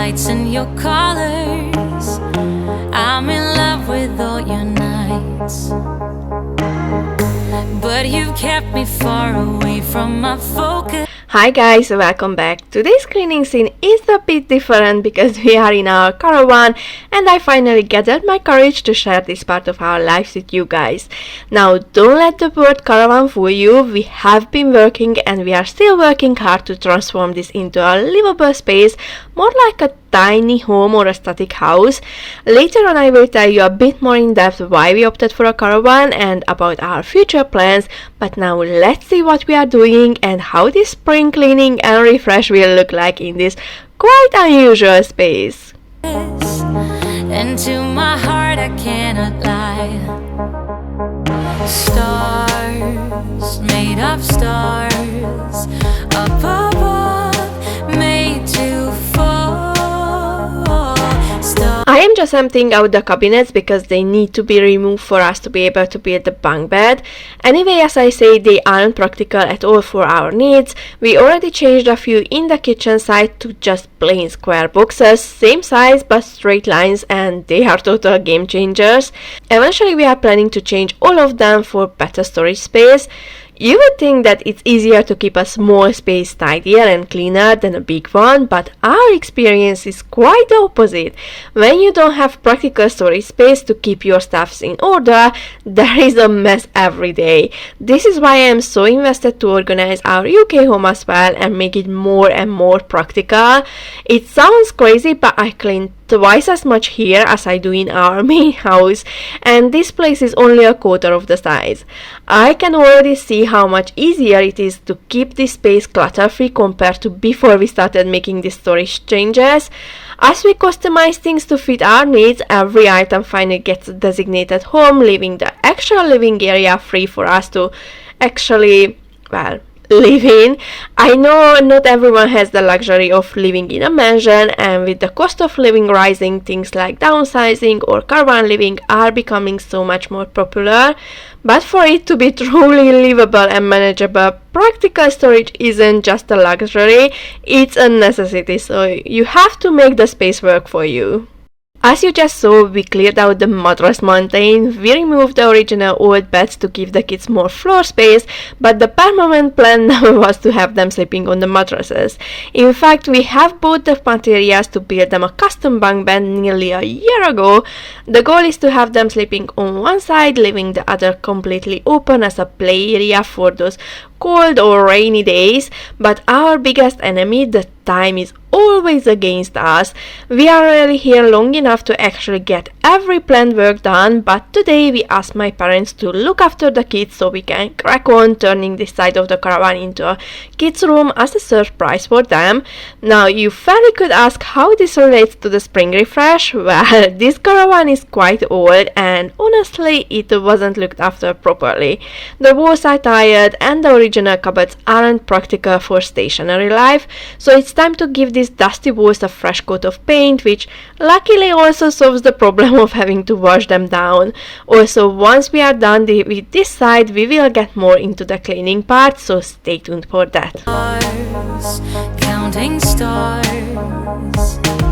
lights and your colors. I'm in love with all your nights, but you've kept me far away from my focus. Hi guys, welcome back. Today's cleaning scene is a bit different because we are in our caravan and I finally gathered my courage to share this part of our lives with you guys. Now don't let the word caravan fool you. We have been working and we are still working hard to transform this into a livable space, more like a tiny home or a static house. Later on I will tell you a bit more in depth why we opted for a caravan and about our future plans, but now let's see what we are doing and how this spring cleaning and refresh will look like in this quite unusual space. And to my heart I cannot lie. Stars, made of stars, up above, made to fall. I am just emptying out the cabinets because they need to be removed for us to be able to build the bunk bed. Anyway, as I say, they aren't practical at all for our needs. We already changed a few in the kitchen side to just plain square boxes, same size but straight lines, and they are total game changers. Eventually we are planning to change all of them for better storage space. You would think that it's easier to keep a small space tidier and cleaner than a big one, but our experience is quite the opposite. When you don't have practical storage space to keep your stuffs in order, there is a mess every day. This is why I am so invested to organize our UK home as well and make it more and more practical. It sounds crazy, but I clean twice as much here as I do in our main house, and this place is only a quarter of the size. I can already see how much easier it is to keep this space clutter-free compared to before we started making these storage changes. As we customize things to fit our needs, every item finally gets a designated home, leaving the actual living area free for us to actually, live in. I know not everyone has the luxury of living in a mansion, and with the cost of living rising, things like downsizing or caravan living are becoming so much more popular. But for it to be truly livable and manageable, practical storage isn't just a luxury, it's a necessity, so you have to make the space work for you. As you just saw, we cleared out the mattress mountain. We removed the original old beds to give the kids more floor space, but the permanent plan now was to have them sleeping on the mattresses. In fact, we have bought the materials to build them a custom bunk bed nearly a year ago. The goal is to have them sleeping on one side, leaving the other completely open as a play area for those cold or rainy days, but our biggest enemy, the time, is always against us. We are really here long enough to actually get every planned work done, but today we asked my parents to look after the kids so we can crack on turning this side of the caravan into a kids room as a surprise for them. Now you fairly could ask how this relates to the spring refresh. Well, this caravan is quite old and honestly it wasn't looked after properly. The walls are tired and the original cupboards aren't practical for stationary life, so it's time to give these dusty walls a fresh coat of paint, which luckily also solves the problem of having to wash them down. Also, once we are done with this side, we will get more into the cleaning part, so stay tuned for that. Counting stars.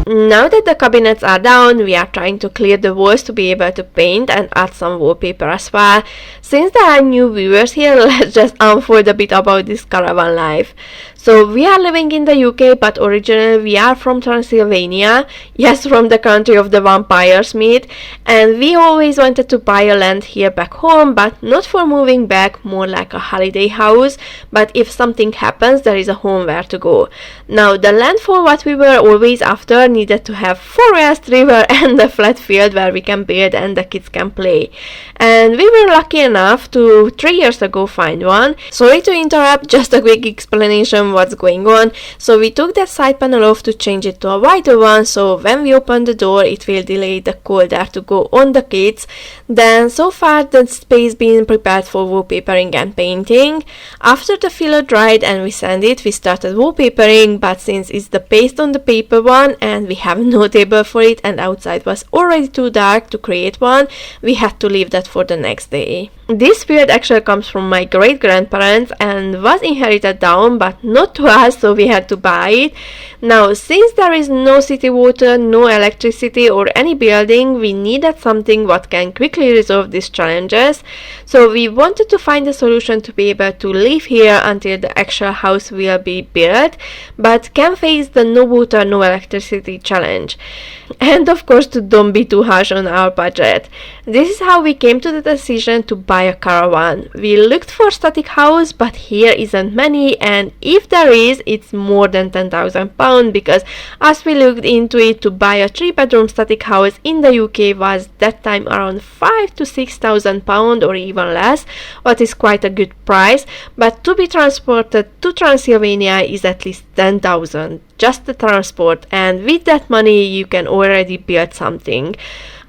Now that the cabinets are down, we are trying to clear the walls to be able to paint and add some wallpaper as well. Since there are new viewers here, let's just unfold a bit about this caravan life. So we are living in the UK, but originally we are from Transylvania, yes, from the country of the vampires meet, and we always wanted to buy a land here back home, but not for moving back, more like a holiday house, but if something happens there is a home where to go. Now the land for what we were always after needed to have forest, river and a flat field where we can build and the kids can play, and we were lucky enough to 3 years ago find one. Sorry to interrupt, just a quick explanation what's going on. So we took that side panel off to change it to a wider one, so when we open the door it will delay the cold air to go on the kids. Then so far the space being prepared for wallpapering and painting. After the filler dried and we sanded it, we started wallpapering, but since it's the paste on the paper one and we have no table for it and outside was already too dark to create one, we had to leave that for the next day. This field actually comes from my great-grandparents and was inherited down, but not not to us, so we had to buy it. Now, since there is no city water, no electricity or any building, we needed something what can quickly resolve these challenges. So we wanted to find a solution to be able to live here until the actual house will be built, but can face the no water, no electricity challenge. And of course, to don't be too harsh on our budget. This is how we came to the decision to buy a caravan. We looked for static house, but here isn't many, and if there is, it's more than £10,000, because as we looked into it, to buy a 3-bedroom static house in the UK was that time around £5,000 to £6,000 or even less, what is quite a good price, but to be transported to Transylvania is at least 10,000, just the transport, and with that money you can already build something.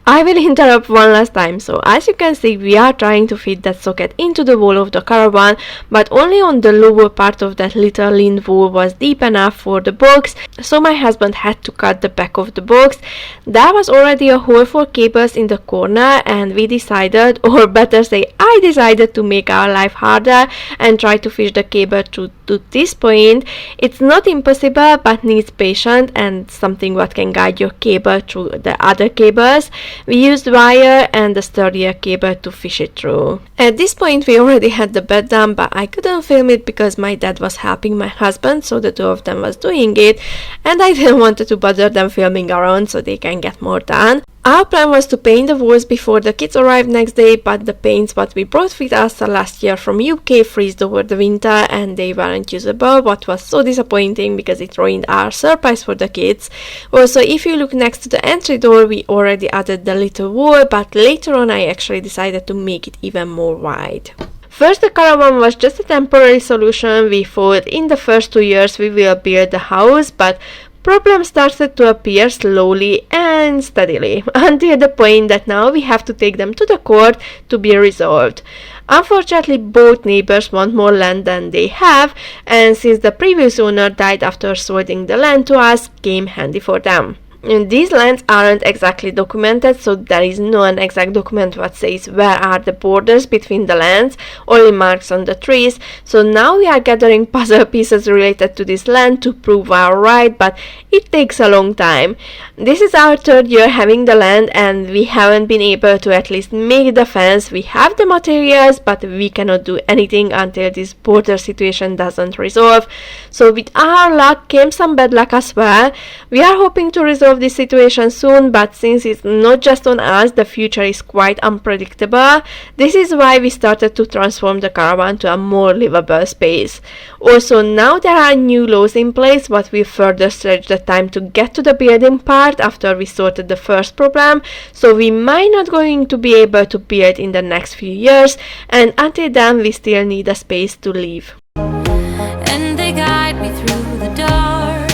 I will interrupt one last time. So as you can see, we are trying to fit that socket into the wall of the caravan, but only on the lower part of that little lean wall was deep enough for the box, so my husband had to cut the back of the box. There was already a hole for cables in the corner, and we decided, or better say I decided, to make our life harder and try to fish the cable to this point. It's not impossible, but needs patience and something what can guide your cable through the other cables. We used wire and a sturdier cable to fish it through. At this point we already had the bed done, but I couldn't film it because my dad was helping my husband, so the two of them was doing it, and I didn't want to bother them filming around so they can get more done. Our plan was to paint the walls before the kids arrived next day, but the paints what we brought with us last year from UK freezed over the winter and they weren't usable, what was so disappointing because it ruined our surprise for the kids. Also, if you look next to the entry door, we already added the little wall, but later on I actually decided to make it even more wide. First, the caravan was just a temporary solution. We thought in the first 2 years we will build the house, but problems started to appear slowly and steadily, until the point that now we have to take them to the court to be resolved. Unfortunately, both neighbors want more land than they have, and since the previous owner died after solding the land to us, came handy for them. And these lands aren't exactly documented, so there is no an exact document what says where are the borders between the lands, only marks on the trees. So now we are gathering puzzle pieces related to this land to prove our right, but it takes a long time. This is our 3rd year having the land, and we haven't been able to at least make the fence. We have the materials, but we cannot do anything until this border situation doesn't resolve. So with our luck came some bad luck as well. We are hoping to resolve this situation soon, but since it's not just on us, the future is quite unpredictable. This is why we started to transform the caravan to a more livable space. Also, now there are new laws in place what will further stretch the time to get to the building part after we sorted the first problem, so we might not going to be able to build in the next few years, and until then we still need a space to live. And they guide me through the dark,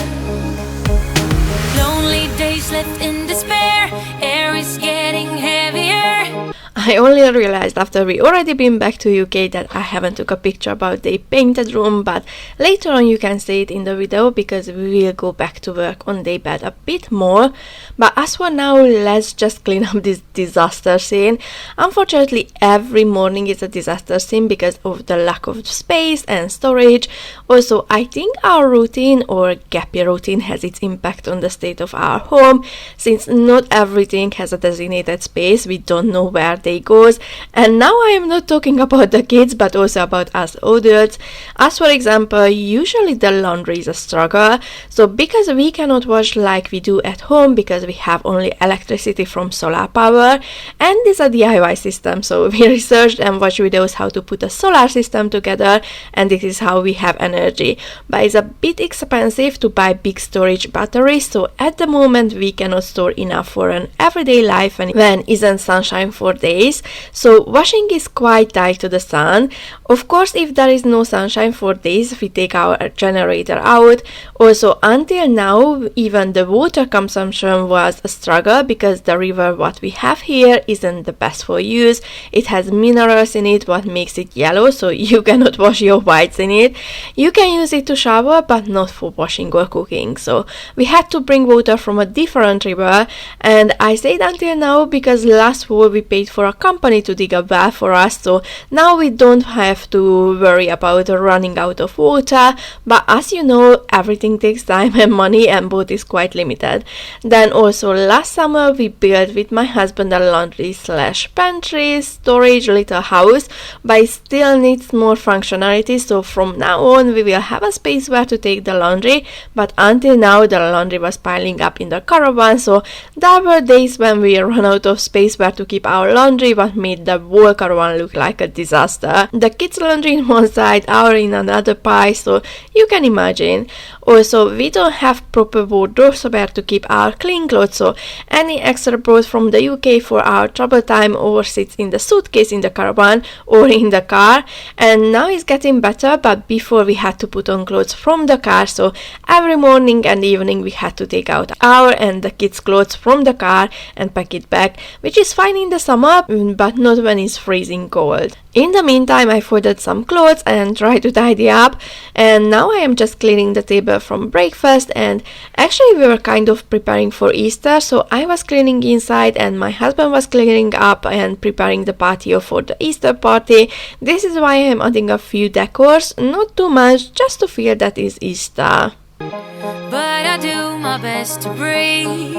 lonely days left in despair, air is getting heavier. I only realized after we already been back to UK that I haven't took a picture about the painted room, but later on you can see it in the video because we will go back to work on the bed a bit more. But as for now, let's just clean up this disaster scene. Unfortunately, every morning is a disaster scene because of the lack of space and storage. Also, I think our routine or gap year routine has its impact on the state of our home, since not everything has a designated space. We don't know where they goes, and now I am not talking about the kids but also about us adults. As for example, usually the laundry is a struggle, so because we cannot wash like we do at home because we have only electricity from solar power, and this is a DIY system, so we researched and watched videos how to put a solar system together, and this is how we have energy. But it's a bit expensive to buy big storage batteries, so at the moment we cannot store enough for an everyday life when isn't sunshine for days. So washing is quite tied to the sun. Of course, if there is no sunshine for days, we take our generator out. Also, until now, even the water consumption was a struggle because the river what we have here isn't the best for use. It has minerals in it what makes it yellow, so you cannot wash your whites in it. You can use it to shower, but not for washing or cooking. So we had to bring water from a different river, and I said until now because last fall we paid for a company to dig a well for us, so now we don't have to worry about running out of water. But as you know, everything takes time and money, and both is quite limited. Then also last summer we built with my husband a laundry / pantry storage little house, but it still needs more functionality, so from now on we will have a space where to take the laundry. But until now the laundry was piling up in the Caravan, so there were days when we ran out of space where to keep our laundry, what made the whole Caravan look like a disaster. The kids' laundry in one side, our in another pile, so you can imagine. Also, we don't have proper wardrobes where to keep our clean clothes, so any extra brought from the UK for our travel time or sits in the suitcase in the Caravan or in the car. And now it's getting better, but before we had to put on clothes from the car, so every morning and evening we had to take out our and the kids' clothes from the car and pack it back, which is fine in the summer, but not when it's freezing cold. In the meantime, I folded some clothes and tried to tidy up, and now I am just cleaning the table from breakfast. And actually we were kind of preparing for Easter, so I was cleaning inside and my husband was cleaning up and preparing the patio for the Easter party. This is why I am adding a few decors, not too much, just to feel that it's Easter. But I do my best to breathe.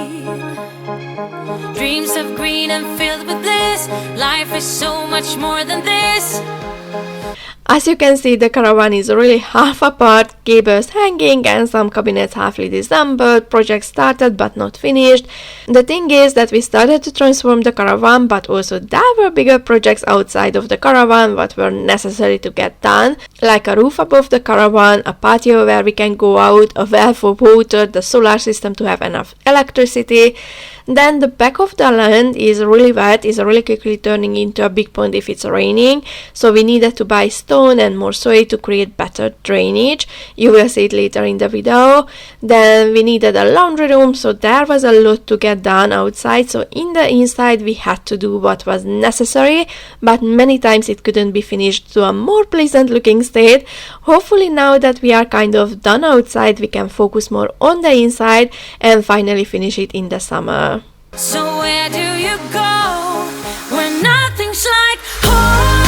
Dreams of green and filled with bliss. Life is so much more than this. As you can see, the Caravan is really half apart, cables hanging and some cabinets halfly disassembled, project started but not finished. The thing is that we started to transform the Caravan, but also there were bigger projects outside of the Caravan what were necessary to get done, like a roof above the Caravan, a patio where we can go out, a well for water, the solar system to have enough electricity. Then the back of the land is really wet, is really quickly turning into a big pond if it's raining, so we needed to buy stone and more soil to create better drainage. You will see it later in the video. Then we needed a laundry room, so there was a lot to get done outside, so in the inside we had to do what was necessary, but many times it couldn't be finished to a more pleasant looking state. Hopefully now that we are kind of done outside, we can focus more on the inside and finally finish it in the summer. So where do you go when nothing's like home?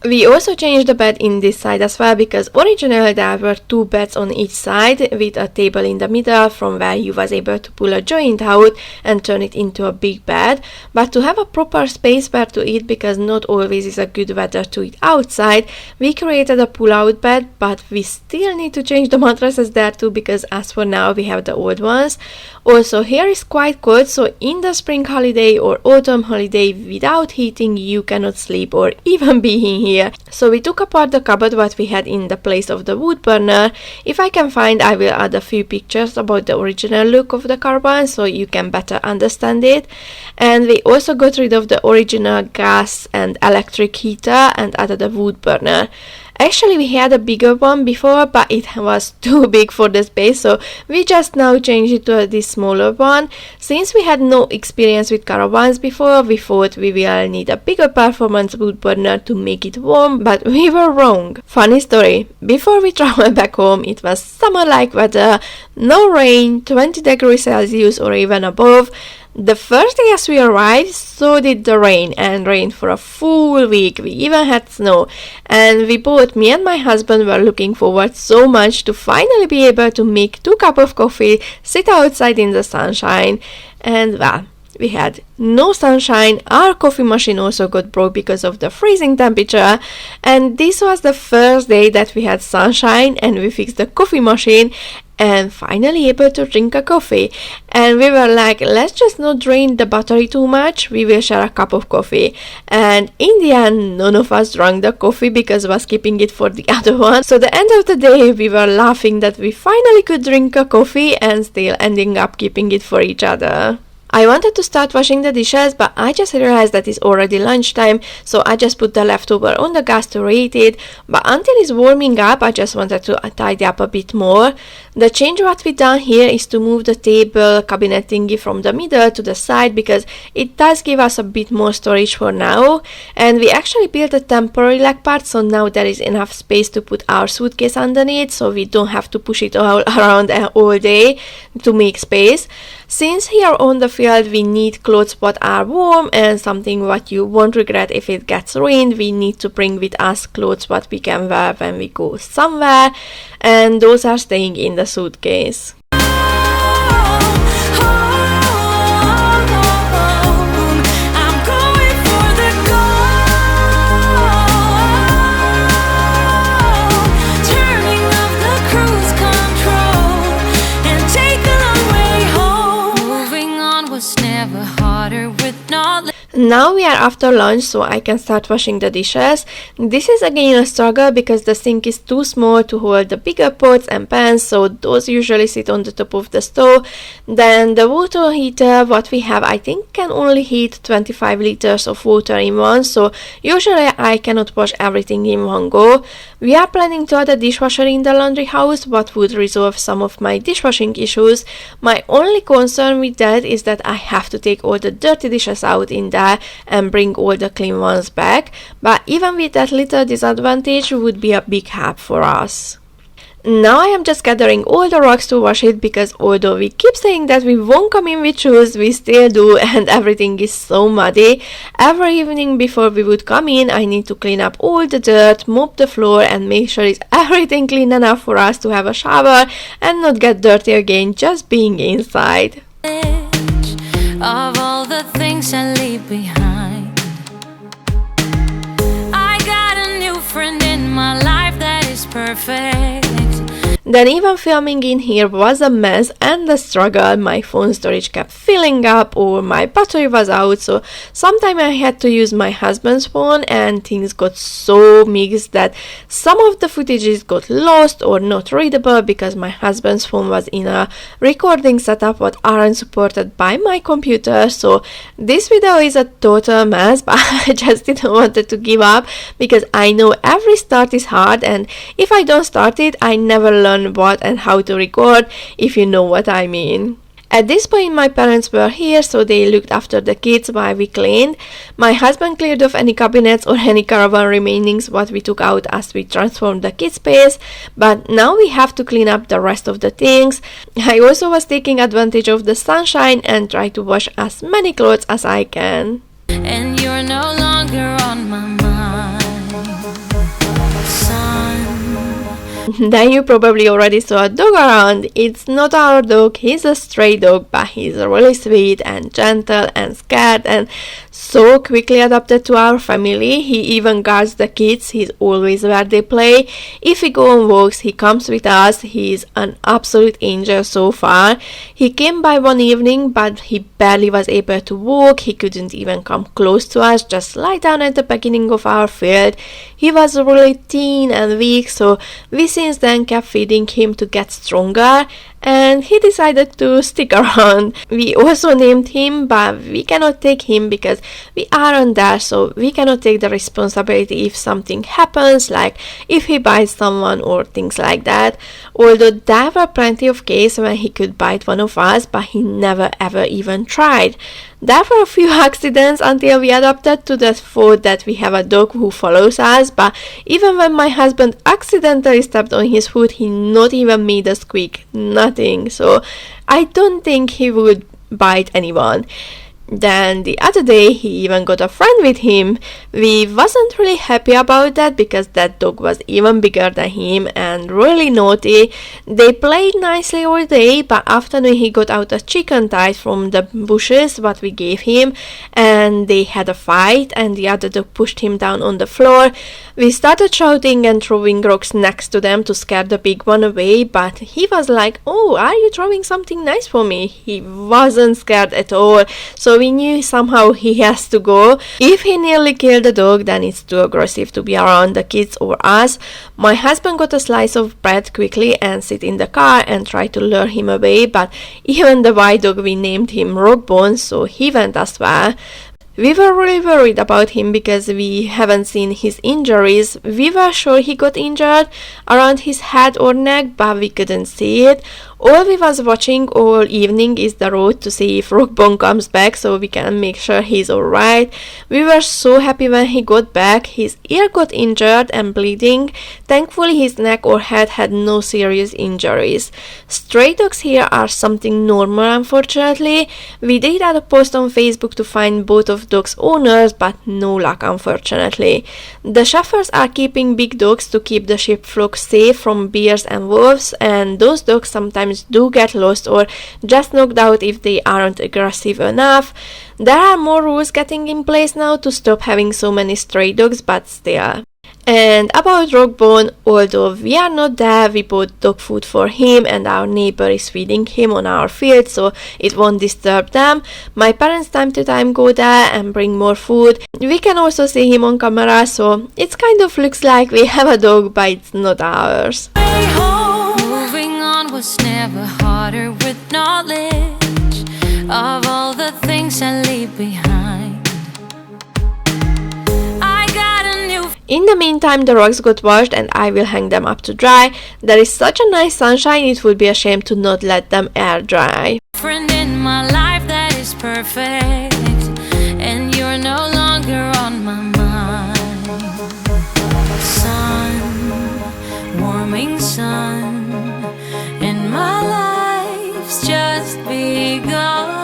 We also changed the bed in this side as well, because originally there were 2 beds on each side with a table in the middle from where you was able to pull a joint out and turn it into a big bed. But to have a proper space where to eat, because not always is a good weather to eat outside, we created a pull-out bed, but we still need to change the mattresses there too, because as for now we have the old ones. Also, here is quite cold, so in the spring holiday or autumn holiday without heating you cannot sleep or even be in here. So we took apart the cupboard what we had in the place of the wood burner. If I can find, I will add a few pictures about the original look of the Caravan so you can better understand it. And we also got rid of the original gas and electric heater and added a wood burner. Actually, we had a bigger one before, but it was too big for the space, so we just now changed it to this smaller one. Since we had no experience with Caravans before, we thought we will need a bigger performance wood burner to make it warm, but we were wrong. Funny story, before we traveled back home, it was summer-like weather, no rain, 20 degrees Celsius or even above. The first day as we arrived, so did the rain, and rained for a full week. We even had snow, and me and my husband were looking forward so much to finally be able to make 2 cups of coffee, sit outside in the sunshine, and well, we had no sunshine. Our coffee machine also got broke because of the freezing temperature, and this was the first day that we had sunshine and we fixed the coffee machine and finally able to drink a coffee. And we were like, let's just not drain the battery too much, we will share a cup of coffee. And in the end, none of us drank the coffee because was keeping it for the other one. So the end of the day, we were laughing that we finally could drink a coffee and still ending up keeping it for each other. I wanted to start washing the dishes, but I just realized that it's already lunchtime, so I just put the leftover on the gas to reheat it. But until it's warming up, I just wanted to tidy up a bit more. The change what we done here is to move the table cabinet thingy from the middle to the side because it does give us a bit more storage for now, and we actually built a temporary leg part, so now there is enough space to put our suitcase underneath, so we don't have to push it all around all day to make space. Since here on the field we need clothes what are warm and something what you won't regret if it gets ruined, we need to bring with us clothes what we can wear when we go somewhere, and those are staying in the suitcase. Now we are after lunch, so I can start washing the dishes. This is again a struggle because the sink is too small to hold the bigger pots and pans, so those usually sit on the top of the stove. Then the water heater, what we have, I think can only heat 25 liters of water in one, so usually I cannot wash everything in one go. We are planning to add a dishwasher in the laundry house, what would resolve some of my dishwashing issues. My only concern with that is that I have to take all the dirty dishes out in there and bring all the clean ones back, but even with that little disadvantage would be a big help for us. Now I am just gathering all the rocks to wash it because although we keep saying that we won't come in with shoes, we still do, and everything is so muddy. Every evening before we would come in, I need to clean up all the dirt, mop the floor and make sure it's everything clean enough for us to have a shower and not get dirty again just being inside. Of all the things I leave behind, I got a new friend in my life that is perfect. Then even filming in here was a mess and a struggle. My phone storage kept filling up or my battery was out, so sometimes I had to use my husband's phone and things got so mixed that some of the footages got lost or not readable because my husband's phone was in a recording setup what aren't supported by my computer. So this video is a total mess, but I just didn't want to give up because I know every start is hard, and if I don't start it I never learn what and how to record, if you know what I mean. At this point my parents were here, so they looked after the kids while we cleaned. My husband cleared off any cabinets or any Caravan remainings what we took out as we transformed the kids space, but now we have to clean up the rest of the things. I also was taking advantage of the sunshine and try to wash as many clothes as I can. And you're no longer on my mind, son. Then you probably already saw a dog around. It's not our dog, he's a stray dog, but he's really sweet and gentle and scared and so quickly adapted to our family. He even guards the kids, he's always where they play. If we go on walks, he comes with us. He's an absolute angel so far. He came by one evening, but he barely was able to walk. He couldn't even come close to us, just lie down at the beginning of our field. He was really thin and weak, so we since then kept feeding him to get stronger, and he decided to stick around. We also named him, but we cannot take him because we aren't there, so we cannot take the responsibility if something happens, like if he bites someone or things like that. Although there were plenty of cases when he could bite one of us, but he never ever even tried. There were a few accidents until we adapted to the thought that we have a dog who follows us, but even when my husband accidentally stepped on his foot, he not even made a squeak, nothing, so I don't think he would bite anyone. Then the other day he even got a friend with him. We wasn't really happy about that because that dog was even bigger than him and really naughty. They played nicely all day, but afternoon he got out a chicken thigh from the bushes what we gave him, and they had a fight and the other dog pushed him down on the floor. We started shouting and throwing rocks next to them to scare the big one away, but he was like, "Oh, are you throwing something nice for me?" He wasn't scared at all, so we knew somehow he has to go. If he nearly killed the dog, then it's too aggressive to be around the kids or us. My husband got a slice of bread quickly and sit in the car and tried to lure him away, but even the white dog, we named him Rockbone, so he went as well. We were really worried about him because we haven't seen his injuries. We were sure he got injured around his head or neck, but we couldn't see it. All we was watching all evening is the road to see if Rockbone comes back so we can make sure he's alright. We were so happy when he got back. His ear got injured and bleeding. Thankfully his neck or head had no serious injuries. Stray dogs here are something normal, unfortunately. We did add a post on Facebook to find both of dogs' owners, but no luck, unfortunately. The shepherds are keeping big dogs to keep the sheep flock safe from bears and wolves, and those dogs sometimes do get lost or just knocked out if they aren't aggressive enough. There are more rules getting in place now to stop having so many stray dogs, but still. And about Rockbone, although we are not there, we bought dog food for him and our neighbor is feeding him on our field so it won't disturb them. My parents time to time go there and bring more food. We can also see him on camera, so it kind of looks like we have a dog, but it's not ours. Moving on was never harder with knowledge of all the things I leave behind. In the meantime, the rugs got washed and I will hang them up to dry. There is such a nice sunshine, it would be a shame to not let them air dry. Friend in my life that is perfect, and you're no longer on my mind. Sun, warming sun, and my life's just begun.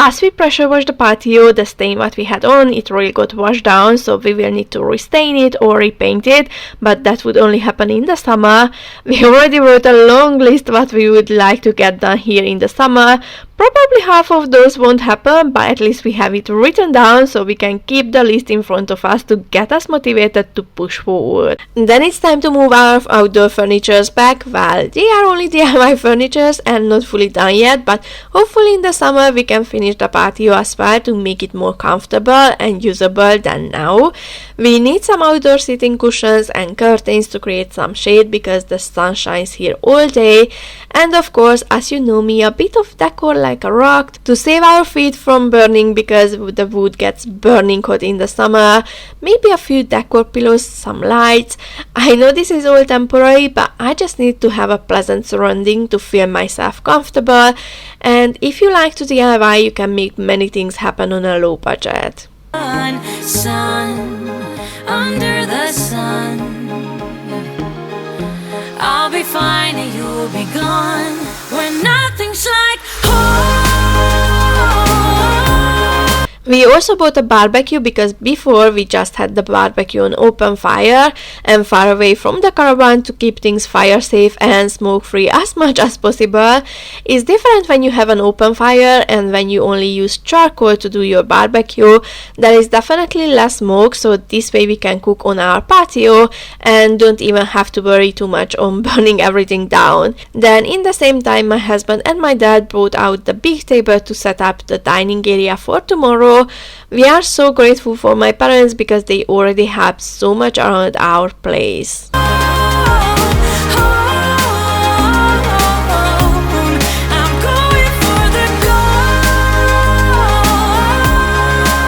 As we pressure wash the patio, the stain what we had on, it really got washed down, so we will need to restain it or repaint it, but that would only happen in the summer. We already wrote a long list what we would like to get done here in the summer. Probably half of those won't happen, but at least we have it written down so we can keep the list in front of us to get us motivated to push forward. Then it's time to move our outdoor furnitures back. Well, they are only DIY furnitures and not fully done yet, but hopefully in the summer we can finish the patio as well to make it more comfortable and usable than now. We need some outdoor seating cushions and curtains to create some shade because the sun shines here all day, and of course, as you know me, a bit of decor like a rock to save our feet from burning because the wood gets burning hot in the summer. Maybe a few decor pillows, some lights. I know this is all temporary, but I just need to have a pleasant surrounding to feel myself comfortable, and if you like to DIY, you can make many things happen on a low budget. Sun, under the sun, I'll be fine and you'll be gone when nothing's like home. We also bought a barbecue because before we just had the barbecue on open fire and far away from the caravan to keep things fire safe and smoke free as much as possible. It's different when you have an open fire and when you only use charcoal to do your barbecue. There is definitely less smoke, so this way we can cook on our patio and don't even have to worry too much on burning everything down. Then in the same time my husband and my dad brought out the big table to set up the dining area for tomorrow. We are so grateful for my parents because they already helped so much around our place.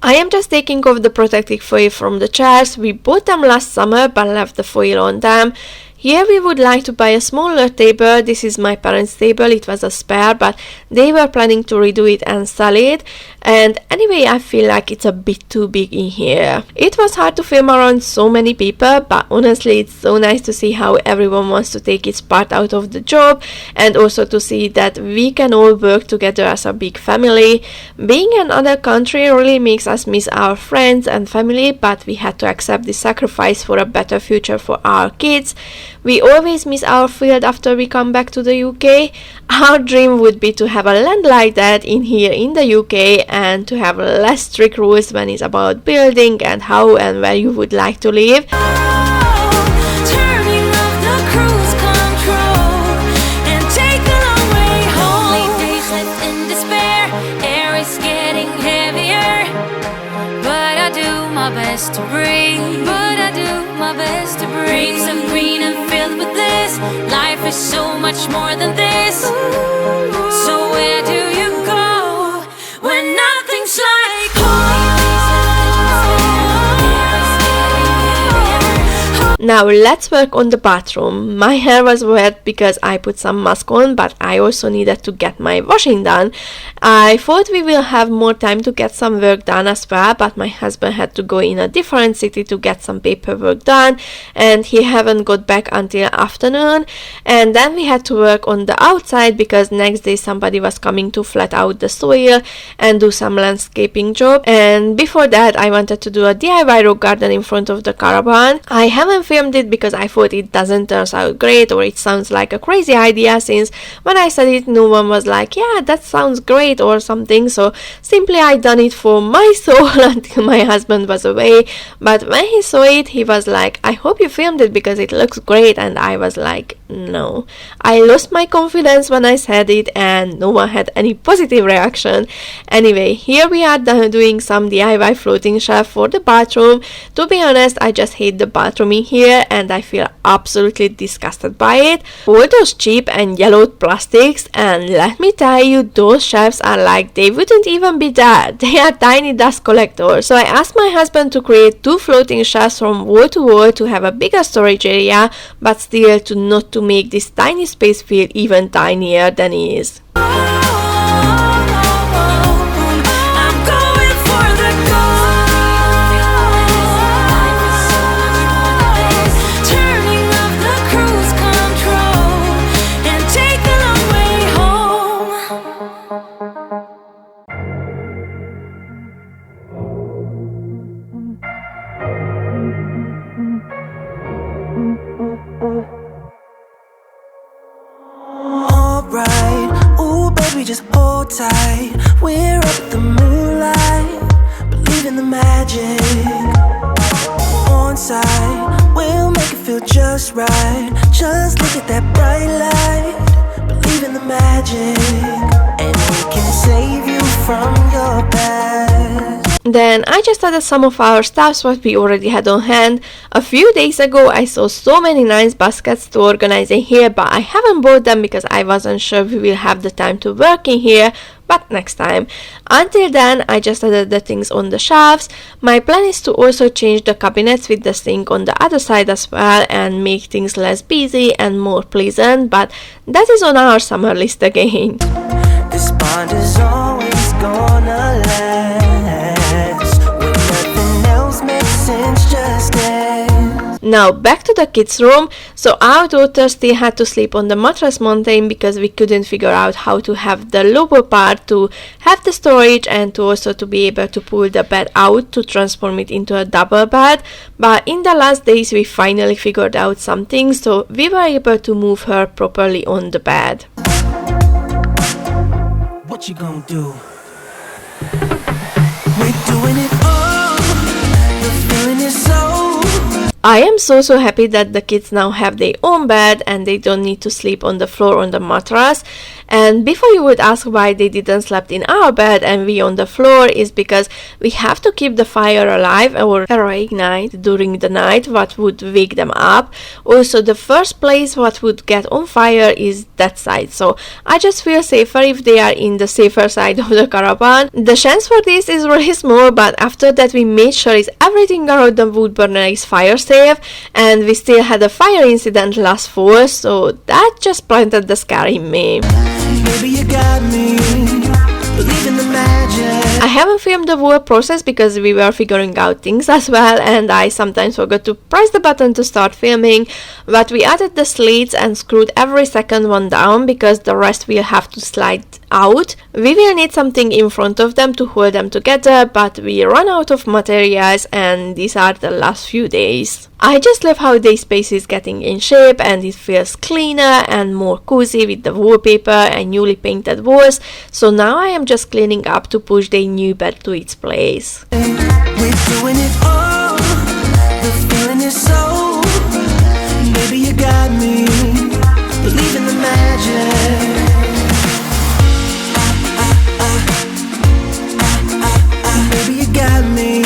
I am just taking off the protective foil from the chairs. We bought them last summer but left the foil on them. Here we would like to buy a smaller table. This is my parents' table. It was a spare, but they were planning to redo it and sell it. And anyway, I feel like it's a bit too big in here. It was hard to film around so many people, but honestly, it's so nice to see how everyone wants to take its part out of the job, and also to see that we can all work together as a big family. Being in another country really makes us miss our friends and family, but we had to accept the sacrifice for a better future for our kids. We always miss our field after we come back to the UK. Our dream would be to have a land like that in here in the UK and to have less strict rules when it's about building and how and where you would like to live. Best to breathe, but I do my best to breathe. Dreams of green and filled with bliss. Life is so much more than this. So where do you go when nothing's like home? Now let's work on the bathroom. My hair was wet because I put some mask on, but I also needed to get my washing done. I thought we will have more time to get some work done as well, but my husband had to go in a different city to get some paperwork done, and he haven't got back until afternoon. And then we had to work on the outside because next day somebody was coming to flat out the soil and do some landscaping job. And before that I wanted to do a DIY rock garden in front of the Caravan. I haven't filmed it because I thought it doesn't turn out great, or it sounds like a crazy idea, since when I said it no one was like, yeah, that sounds great or something. So simply I done it for my soul until my husband was away. But when he saw it, he was like, I hope you filmed it because it looks great. And I was like, no. I lost my confidence when I said it, and no one had any positive reaction. Anyway, here we are doing some DIY floating shelf for the bathroom. To be honest, I just hate the bathroom in here and I feel absolutely disgusted by it. All those cheap and yellowed plastics, and let me tell you, those shelves are like they wouldn't even be there. They are tiny dust collectors. So I asked my husband to create 2 floating shelves from wall to wall to have a bigger storage area, but still not to make this tiny space feel even tinier than it is. Just hold tight, we're up at the moonlight, believe in the magic. On side, we'll make it feel just right. Just look at that bright light, believe in the magic, and we can save you from your past. Then I just added some of our stuffs what we already had on hand. A few days ago I saw so many nice baskets to organize in here, but I haven't bought them because I wasn't sure we will have the time to work in here, but next time. Until then, I just added the things on the shelves. My plan is to also change the cabinets with the sink on the other side as well and make things less busy and more pleasant, but that is on our summer list again. This bond is always gonna last. Now back to the kids' room. So our daughter still had to sleep on the mattress mountain because we couldn't figure out how to have the lower part to have the storage and to also to be able to pull the bed out to transform it into a double bed. But in the last days we finally figured out something, so we were able to move her properly on the bed. What you gonna do? We're doing it all. The feeling is so. I am so happy that the kids now have their own bed and they don't need to sleep on the floor on the mattress. And before you would ask why they didn't sleep in our bed and we on the floor, is because we have to keep the fire alive or ignite during the night, what would wake them up. Also, the first place what would get on fire is that side, so I just feel safer if they are in the safer side of the Caravan. The chance for this is really small, but after that we made sure is everything around the wood burner is fire safe, and we still had a fire incident last fall, so that just planted the scare in me. Maybe you got me, believe in the magic. I haven't filmed the whole process because we were figuring out things as well, and I sometimes forgot to press the button to start filming, but we added the slits and screwed every second one down because the rest will have to slide out. We will need something in front of them to hold them together, but we run out of materials and these are the last few days. I just love how the space is getting in shape and it feels cleaner and more cozy with the wallpaper and newly painted walls, so now I am just cleaning up to push the new bed to its place. We're doing it all, the feeling is so. Maybe you got me, believe in the magic. Maybe you got me.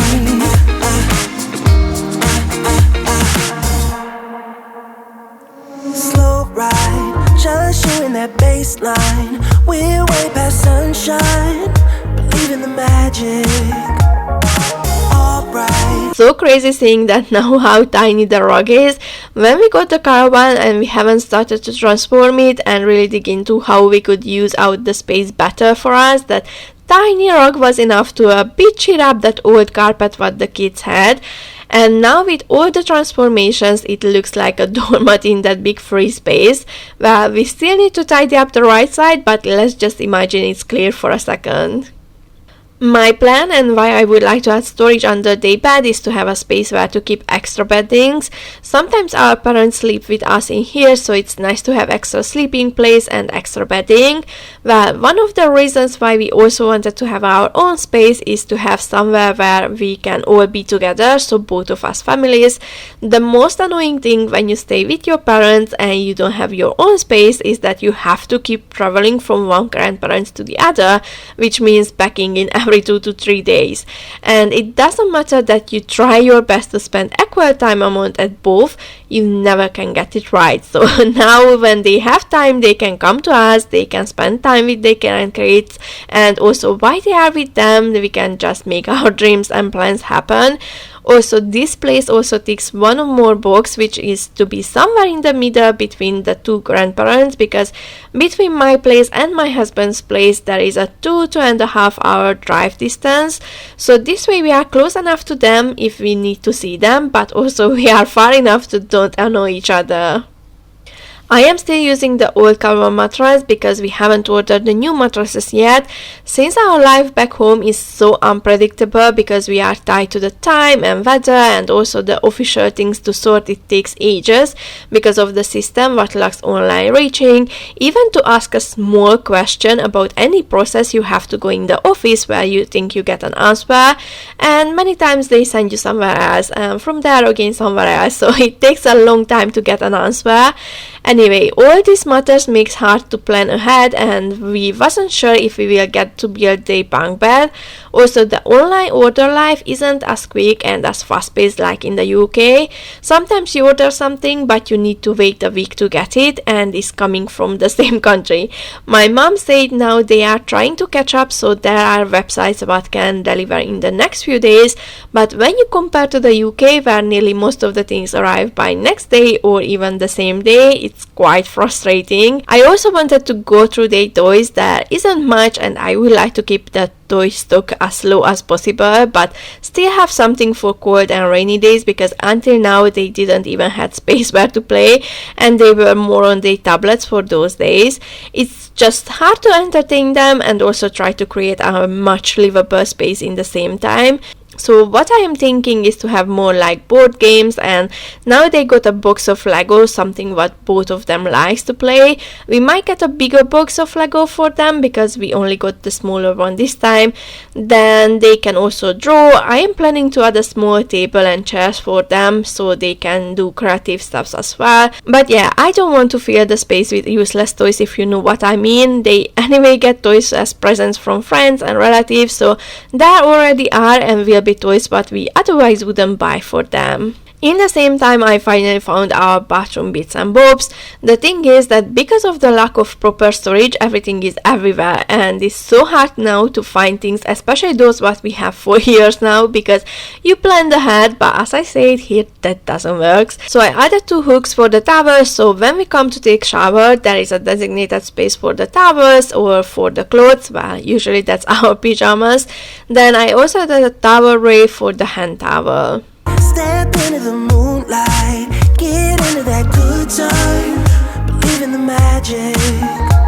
Slow ride, just you in that baseline. We're way past sunshine, believe in the magic. Alright, so crazy seeing that now how tiny the rug is. When we got the Caravan and we haven't started to transform it and really dig into how we could use out the space better for us, that tiny rug was enough to a bit cheer up that old carpet what the kids had. And now with all the transformations, it looks like a doormat in that big free space. Well, we still need to tidy up the right side, but let's just imagine it's clear for a second. My plan and why I would like to add storage under the bed is to have a space where to keep extra beddings. Sometimes our parents sleep with us in here, so it's nice to have extra sleeping place and extra bedding. Well, one of the reasons why we also wanted to have our own space is to have somewhere where we can all be together, so both of us families. The most annoying thing when you stay with your parents and you don't have your own space is that you have to keep traveling from one grandparent to the other, which means packing in every 2 to 3 days. And it doesn't matter that you try your best to spend equal time amount at both, you never can get it right. So now when they have time, they can come to us, they can spend time with their grandkids, and also while they are with them, we can just make our dreams and plans happen. Also, this place also ticks one or more box, which is to be somewhere in the middle between the two grandparents, because between my place and my husband's place there is a 2.5 hour drive distance. So this way we are close enough to them if we need to see them, but also we are far enough to don't annoy each other. I am still using the old Caravan mattress because we haven't ordered the new mattresses yet. Since our life back home is so unpredictable because we are tied to the time and weather, and also the official things to sort, it takes ages because of the system what lacks online reaching. Even to ask a small question about any process, you have to go in the office where you think you get an answer, and many times they send you somewhere else and from there again somewhere else, so it takes a long time to get an answer. Anyway, all these matters makes hard to plan ahead, and we wasn't sure if we will get to build the bunk bed. Also, the online order life isn't as quick and as fast-paced like in the UK. Sometimes you order something but you need to wait a week to get it, and it's coming from the same country. My mom said now they are trying to catch up, so there are websites that can deliver in the next few days, but when you compare to the UK where nearly most of the things arrive by next day or even the same day, it's quite frustrating. I also wanted to go through the toys. There isn't much and I would like to keep the toy stock as low as possible, but still have something for cold and rainy days, because until now they didn't even have space where to play and they were more on the tablets for those days. It's just hard to entertain them and also try to create a much livable space in the same time. So what I am thinking is to have more like board games, and now they got a box of Lego, something what both of them likes to play. We might get a bigger box of Lego for them because we only got the smaller one this time. Then they can also draw. I am planning to add a small table and chairs for them so they can do creative stuff as well. But yeah, I don't want to fill the space with useless toys, if you know what I mean. They anyway get toys as presents from friends and relatives, so there already are and will be toys but we otherwise wouldn't buy for them. In the same time, I finally found our bathroom bits and bobs. The thing is that because of the lack of proper storage, everything is everywhere and it's so hard now to find things, especially those what we have for years now, because you plan ahead, but as I said here, that doesn't work. So I added 2 hooks for the towels, so when we come to take shower, there is a designated space for the towels or for the clothes. Well, usually that's our pajamas. Then I also added a towel tray for the hand towel. Step into the moonlight, get into that good time, believe in the magic,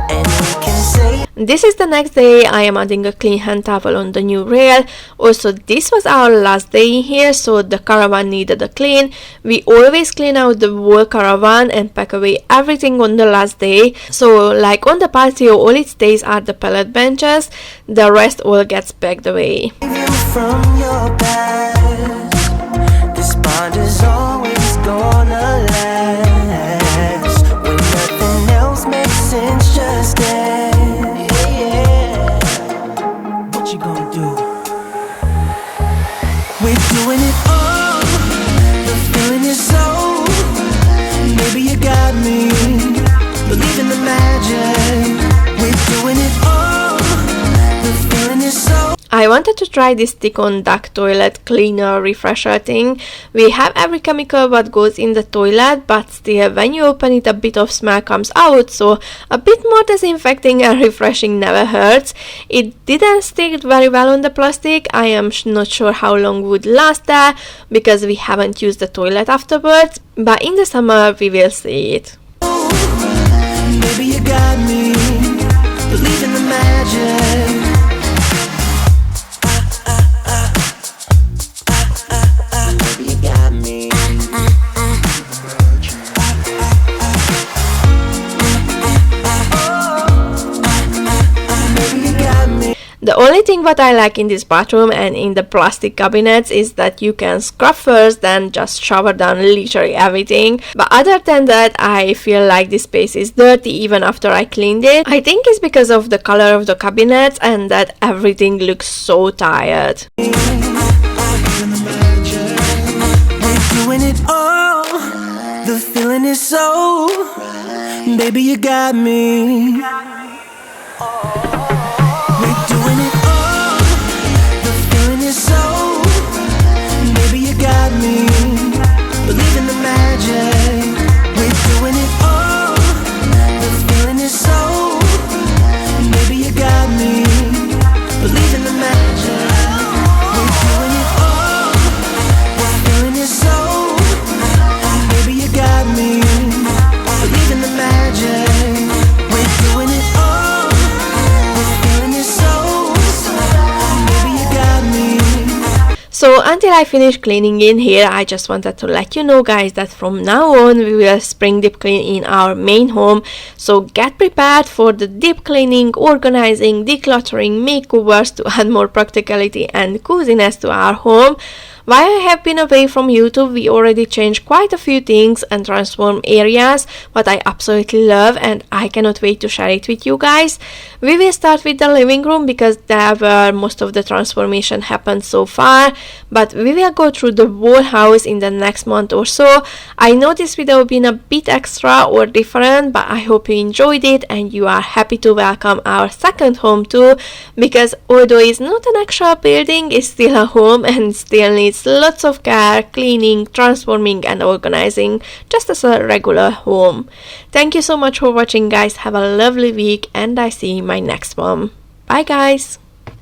and we can say. This is the next day. I am adding a clean hand towel on the new rail. Also, this was our last day in here, so the Caravan needed a clean. We always clean out the whole Caravan and pack away everything on the last day. So like on the patio, all it stays are the pallet benches, the rest all gets packed away. From your past, this bond is always gonna last. When nothing else makes sense, just dance. Yeah. What you gonna do? We're doing it all. The feeling is so. Maybe you got me. Believe in the magic. We're doing it all. The feeling is so. I I wanted to try this stick-on duck toilet cleaner refresher thing. We have every chemical what goes in the toilet, but still when you open it a bit of smell comes out, so a bit more disinfecting and refreshing never hurts. It didn't stick very well on the plastic. I am not sure how long would last there because we haven't used the toilet afterwards, but in the summer we will see it. Baby, you got me, believe in the magic. Baby, you got me. Baby, you got me. The only thing what I like in this bathroom and in the plastic cabinets is that you can scrub first, then just shower down literally everything. But other than that, I feel like this space is dirty even after I cleaned it. I think it's because of the color of the cabinets and that everything looks so tired. We're doing it all. The feeling is so. Baby, you got me. We're doing it all. The feeling is so. Baby, you got me. Believe in the magic. We're doing it all. The feeling is so. Baby, you got me. Believe in the magic. We're doing it all. The feeling is so. Baby, you got me. Believe in the magic. We're doing it all. The feeling is so. Baby, you got me. So until I finish cleaning in here, I just wanted to let you know guys that from now on we will spring deep clean in our main home. So get prepared for the deep cleaning, organizing, decluttering, makeovers to add more practicality and coziness to our home. While I have been away from YouTube, we already changed quite a few things and transformed areas, what I absolutely love, and I cannot wait to share it with you guys. We will start with the living room because there where most of the transformation happened so far, but we will go through the whole house in the next month or so. I know this video been a bit extra or different, but I hope you enjoyed it and you are happy to welcome our second home too, because although it's not an actual building, it's still a home and still needs lots of care, cleaning, transforming and organizing, just as a regular home. Thank you so much for watching guys, have a lovely week and I see you in my next one. Bye guys!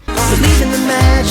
Believe in the magic.